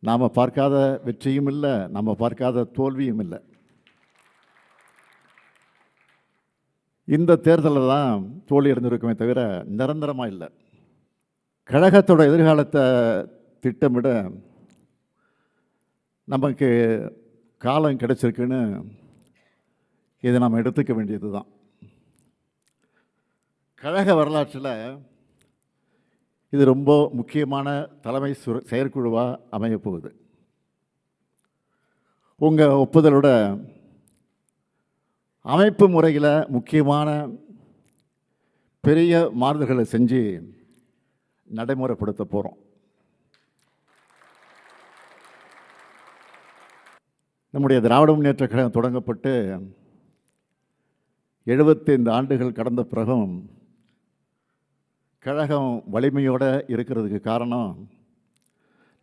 நாம் பார்க்காத வெற்றியும் இல்லை, நம்ம பார்க்காத தோல்வியும் இல்லை. இந்த தேர்தலில் தான் தோல்வி அடைந்திருக்குமே தவிர நிரந்தரமாக இல்லை. கழகத்தோட எதிர்காலத்தை திட்டமிட நமக்கு காலம் கிடைச்சிருக்குன்னு இதை நாம் எடுத்துக்க வேண்டியது தான். கழக வரலாற்றில் இது ரொம்ப முக்கியமான தலைமை செயற்குழுவாக அமையப் போகுது. உங்கள் ஒப்புதலோட அமைப்பு முறையில் முக்கியமான பெரிய மாறுதல்களை செஞ்சு நடைமுறைப்படுத்த போகிறோம். நம்முடைய திராவிட முன்னேற்றக் கழகம் தொடங்கப்பட்டு 75 ஆண்டுகள் கடந்த பிறகும் கழகம் வலிமையோடு இருக்கிறதுக்கு காரணம்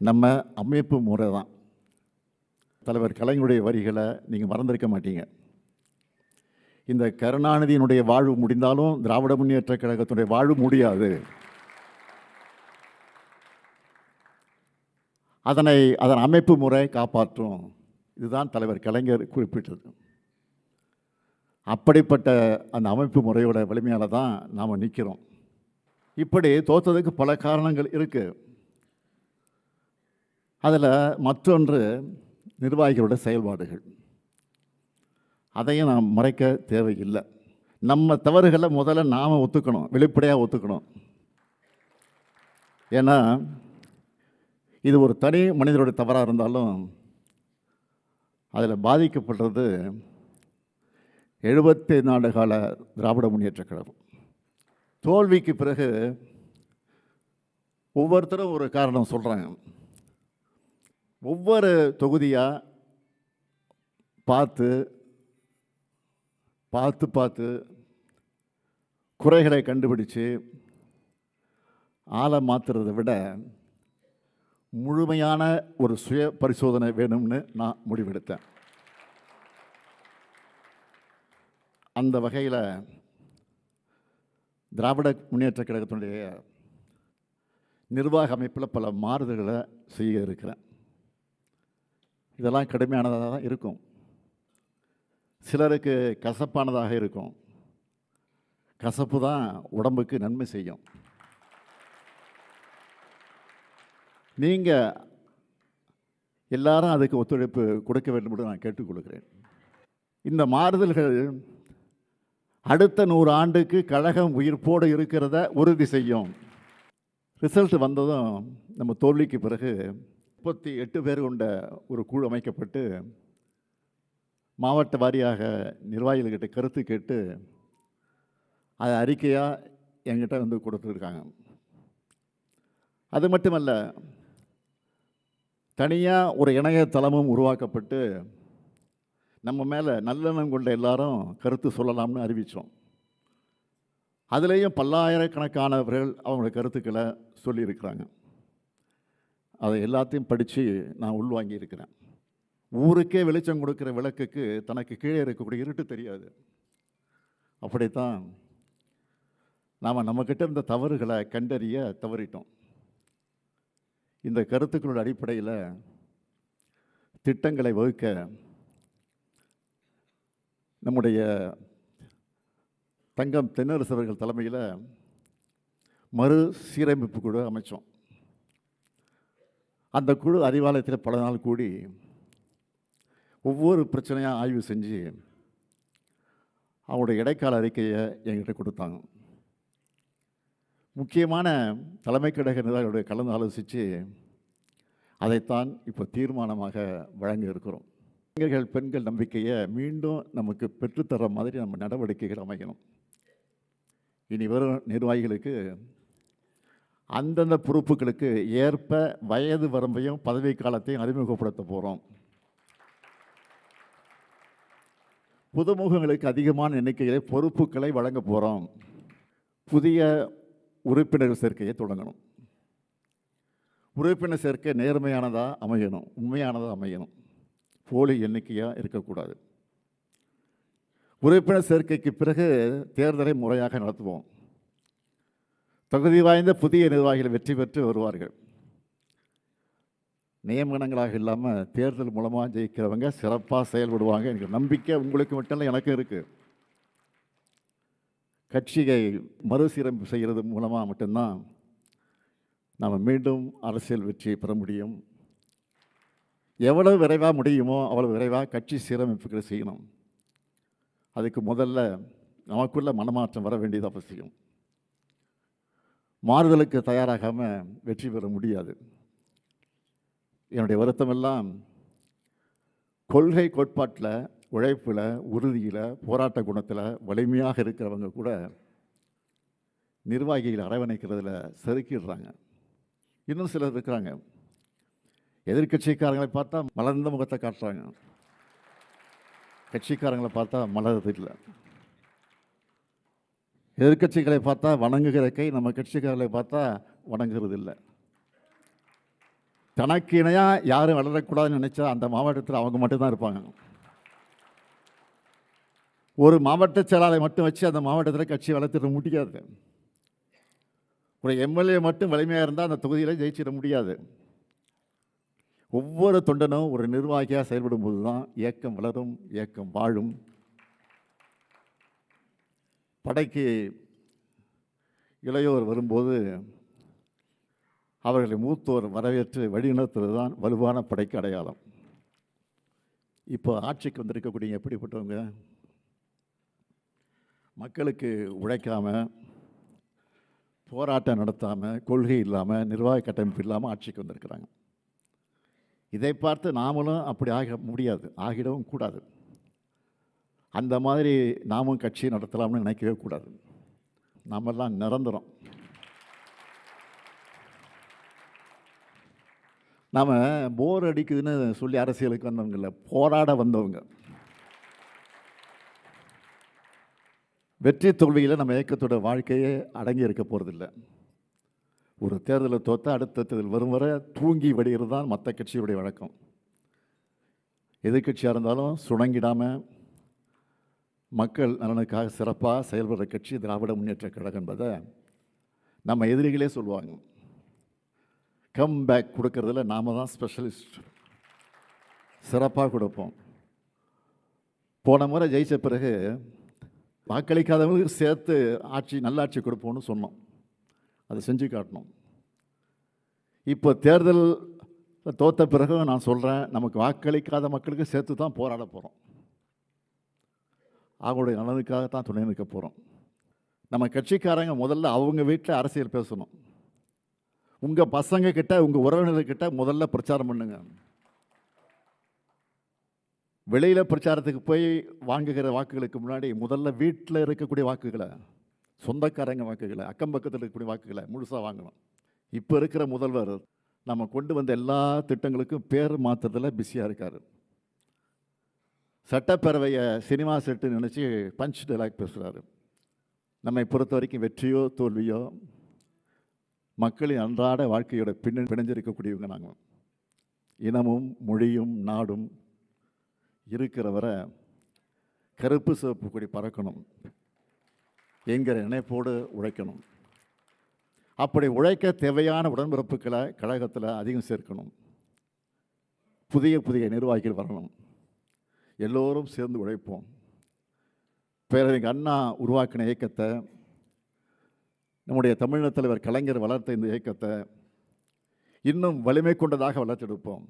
நம்ம அமைப்பு முறை தான். தலைவர் கலைஞருடைய வரிகளை நீங்கள் மறந்திருக்க மாட்டீங்க. இந்த கருணாநிதியினுடைய வாழ்வு முடிந்தாலும் திராவிட முன்னேற்றக் கழகத்தினுடைய வாழ்வு முடியாது. அதன் அமைப்பு முறை காப்பாற்றும். இதுதான் தலைவர் கலைஞர் குறிப்பிட்டது. அப்படிப்பட்ட அந்த அமைப்பு முறையோட வலிமையால் தான் நாம் நிற்கிறோம். இப்படி தோற்றதுக்கு பல காரணங்கள் இருக்குது. அதில் மற்றொன்று நிர்வாகிகளோட செயல்பாடுகள். அதையும் நாம் மறைக்க தேவையில்லை. நம்ம தவறுகளை முதல்ல நாம் ஒத்துக்கணும், வெளிப்படையாக ஒத்துக்கணும். ஏன்னா இது ஒரு தனி மனிதனுடைய தவறாக இருந்தாலும் அதில் பாதிக்கப்படுறது 75 ஆண்டு கால திராவிட முன்னேற்றக் கழகம். தோல்விக்கு பிறகு ஒவ்வொருத்தரும் ஒரு காரணம் சொல்கிறாங்க. ஒவ்வொரு தொகுதியாக பார்த்து பார்த்து பார்த்து குறைகளை கண்டுபிடிச்சு ஆளை மாற்றுறதை விட முழுமையான ஒரு சுய பரிசோதனை வேணும்னு நான் முடிவெடுத்தேன். அந்த வகையில் திராவிட முன்னேற்றக் கழகத்தினுடைய நிர்வாக அமைப்பில் பல மாறுதல்களை செய்ய இருக்கிறேன். இதெல்லாம் கடுமையானதாக தான் இருக்கும், சிலருக்கு கசப்பானதாக இருக்கும். கசப்பு தான் உடம்புக்கு நன்மை செய்யும். நீங்கள் எல்லாரும் அதுக்கு ஒத்துழைப்பு கொடுக்க வேண்டும் என்று நான் கேட்டுக்கொள்கிறேன். இந்த மாறுதல்கள் அடுத்த 100 ஆண்டுக்கு கழகம் உயிர்ப்போடு இருக்கிறத உறுதி செய்யும். ரிசல்ட் வந்ததும் நம்ம தோல்விக்கு பிறகு 38 பேர் கொண்ட ஒரு குழு அமைக்கப்பட்டு மாவட்ட வாரியாக நிர்வாகிகள்கிட்ட கருத்து கேட்டு அதை அறிக்கையாக என்கிட்ட வந்து கொடுத்துருக்காங்க. அது மட்டுமல்ல, தனியாக ஒரு இணையதளமும் உருவாக்கப்பட்டு நம்ம மேலே நல்லெண்ணம் கொண்ட எல்லாரும் கருத்து சொல்லலாம்னு அறிவித்தோம். அதுலேயும் பல்லாயிரக்கணக்கானவர்கள் அவங்களோட கருத்துக்களை சொல்லியிருக்கிறாங்க. அதை எல்லாத்தையும் படித்து நான் உள்வாங்கி இருக்கிறேன். ஊருக்கே வெளிச்சம் கொடுக்குற விளக்குக்கு தனக்கு கீழே இருக்கக்கூடிய இருட்டு தெரியாது. அப்படித்தான் நாம் நம்மக்கிட்ட இருந்த தவறுகளை கண்டறிய தவறிட்டோம். இந்த கருத்துக்களோட அடிப்படையில் திட்டங்களை வகுக்க நம்முடைய தங்கம் தென்னரசு அவர்கள் தலைமையில் மறு சீரமைப்பு குழு அமைச்சோம். அந்த குழு அறிவாலயத்தில் பல நாள் கூடி ஒவ்வொரு பிரச்சனையாக ஆய்வு செஞ்சு அவங்களுடைய இடைக்கால அறிக்கையை என்கிட்ட கொடுத்தாங்க. முக்கியமான தலைமை கழக நிர்வாகிகளுடைய கலந்து ஆலோசித்து அதைத்தான் இப்போ தீர்மானமாக வழங்க இருக்கிறோம். இளைஞர்கள் பெண்கள் நம்பிக்கையை மீண்டும் நமக்கு பெற்றுத்தர மாதிரி நம்ம நடவடிக்கைகள் அமைக்கணும். இனி வரும் நிர்வாகிகளுக்கு அந்தந்த பொறுப்புகளுக்கு ஏற்ப வயது வரம்பையும் பதவி காலத்தையும் அறிமுகப்படுத்த போகிறோம். புதுமுகங்களுக்கு அதிகமான எண்ணிக்கையில் பொறுப்புகளை வழங்க போகிறோம். புதிய உறுப்பினர் சேர்க்கையை தொடங்கணும். உறுப்பினர் சேர்க்கை நேர்மையானதாக அமையணும், உண்மையானதாக அமையணும், போலி எண்ணிக்கையாக இருக்கக்கூடாது. உறுப்பினர் சேர்க்கைக்கு பிறகு தேர்தலை முறையாக நடத்துவோம். தகுதி வாய்ந்த புதிய நிர்வாகிகள் வெற்றி பெற்று வருவார்கள். நியமனங்களாக இல்லாமல் தேர்தல் மூலமாக ஜெயிக்கிறவங்க சிறப்பாக செயல்படுவாங்க. எனக்கு நம்பிக்கை உங்களுக்கு மட்டும் இல்லை, எனக்கும் இருக்குது. கட்சியை மறுசீரமைப்பு செய்கிறது மூலமாக மட்டும்தான் நாம் மீண்டும் அரசியல் வெற்றியை பெற முடியும். எவ்வளவு விரைவாக முடியுமோ அவ்வளவு விரைவாக கட்சி சீரமைப்புகளை செய்யணும். அதுக்கு முதல்ல நமக்குள்ள மனமாற்றம் வர வேண்டியது அவசியம். மாறுதலுக்கு தயாராகாமல் வெற்றி பெற முடியாது. என்னுடைய வருத்தமெல்லாம் கொள்கை கோட்பாட்டில், உழைப்பில், உறுதியில், போராட்ட குணத்தில் வலிமையாக இருக்கிறவங்க கூட நிர்வாகிகள் அரவணைக்கிறதுல செருக்கிடுறாங்க. இன்னும் சிலர் இருக்கிறாங்க, எதிர்கட்சிக்காரங்களை பார்த்தா மலர்ந்த முகத்தை காட்டுறாங்க, கட்சிக்காரங்களை பார்த்தா மலர்றது இல்லை. எதிர்கட்சிகளை பார்த்தா வணங்குகிற கை நம்ம கட்சிக்காரர்களை பார்த்தா வணங்குறது இல்லை. தனக்கு இணையாக யாரும் வளரக்கூடாதுன்னு நினைச்சா அந்த மாவட்டத்தில் அவங்க மட்டும்தான் இருப்பாங்க. ஒரு மாவட்ட செயலாளரை மட்டும் வச்சு அந்த மாவட்டத்தில் கட்சி வளர்த்துட முடியாது. ஒரு எம்எல்ஏ மட்டும் வலிமையாக இருந்தால் அந்த தொகுதியில் ஜெயிச்சிட முடியாது. ஒவ்வொரு தொண்டனும் ஒரு நிர்வாகியாக செயல்படும் போது தான் இயக்கம் வளரும், இயக்கம் வாழும். படைக்கு இளையோர் வரும்போது அவர்களை மூத்தோர் வரவேற்று வழிநடத்துவது தான் வலுவான படைக்கு அடையாளம். இப்போ ஆட்சிக்கு வந்திருக்கக்கூடிய எப்படிப்பட்டவங்க? மக்களுக்கு உழைக்காமல், போராட்டம் நடத்தாமல், கொள்கை இல்லாமல், நிர்வாக கட்டமைப்பு இல்லாமல் ஆட்சிக்கு வந்திருக்கிறாங்க. இதை பார்த்து நாமளும் அப்படி ஆக முடியாது, ஆகிடவும் கூடாது. அந்த மாதிரி நாமும் கட்சி நடத்தலாம்னு நினைக்கவே கூடாது. நாமெல்லாம் நிரந்தரம். நாம் போர் அடிக்குதுன்னு சொல்லி அரசியலுக்கு வந்தவங்க இல்லை, போராட வந்தவங்க. வெற்றி தோல்வியில் நம்ம இயக்கத்தோட வாழ்க்கையே அடங்கி இருக்க போகிறதில்லை. ஒரு தேர்தலை தோற்றா அடுத்த தேர்தல் வரும் வரை தூங்கி வடிகிறது தான் மற்ற கட்சியுடைய வழக்கம். எதிர்கட்சியாக இருந்தாலும் சுணங்கிடாமல் மக்கள் நலனுக்காக சிறப்பாக செயல்படுற கட்சி திராவிட முன்னேற்ற கழகம் என்பதை நம்ம எதிரிகளே சொல்லுவாங்க. கம் பேக் கொடுக்கறதுல நாம் தான் ஸ்பெஷலிஸ்ட், சிறப்பாக கொடுப்போம். போன முறை ஜெயித்த பிறகு வாக்களிக்காதவங்களுக்கு சேர்த்து ஆட்சி, நல்லாட்சி கொடுப்போம்னு சொன்னோம். அதை செஞ்சு காட்டணும். இப்போ தேர்தல் தோற்ற பிறகு நான் சொல்கிறேன், நமக்கு வாக்களிக்காத மக்களுக்கு சேர்த்து தான் போராட போகிறோம். அவங்களுடைய நலனுக்காகத்தான் துணை நிற்க போகிறோம். நம்ம கட்சிக்காரங்க முதல்ல அவங்க வீட்டில் அரசியல் பேசணும். உங்கள் பசங்க கிட்ட, உங்கள் உறவினர்கிட்ட முதல்ல பிரச்சாரம் பண்ணுங்க. வெளியில் பிரச்சாரத்துக்கு போய் வாங்குகிற வாக்குகளுக்கு முன்னாடி முதல்ல வீட்டில் இருக்கக்கூடிய வாக்குகளை, சொந்தக்காரங்க வாக்குகளை, அக்கம் பக்கத்தில் இருக்கக்கூடிய வாக்குகளை முழுசாக வாங்கணும். இப்போ இருக்கிற முதல்வர் நம்ம கொண்டு வந்த எல்லா திட்டங்களுக்கும் பேர் மாற்றத்தில் பிஸியாக இருக்கார். சட்டப்பேரவையை சினிமா செட்டு நினச்சி பஞ்ச் டைலாக் பேசுகிறாரு. நம்மை பொறுத்த வரைக்கும் வெற்றியோ தோல்வியோ மக்களின் அன்றாட வாழ்க்கையோட பிணைஞ்சிருக்கக்கூடியவங்க நாங்கள். இனமும் மொழியும் நாடும் இருக்கிறவரை கருப்பு சிவப்பு கொடி பறக்கணும் என்கிற நினைப்போடு உழைக்கணும். அப்படி உழைக்க தேவையான உடன்பிறப்புகளை கழகத்தில் அதிகம் சேர்க்கணும். புதிய புதிய நிர்வாகிகள் வரணும். எல்லோரும் சேர்ந்து உழைப்போம். பேரறிஞர் அண்ணா உருவாக்கின இயக்கத்தை, நம்முடைய தமிழக தலைவர் கலைஞர் வளர்த்த இந்த இயக்கத்தை இன்னும் வலிமை கொண்டதாக வளர்த்தெடுப்போம்.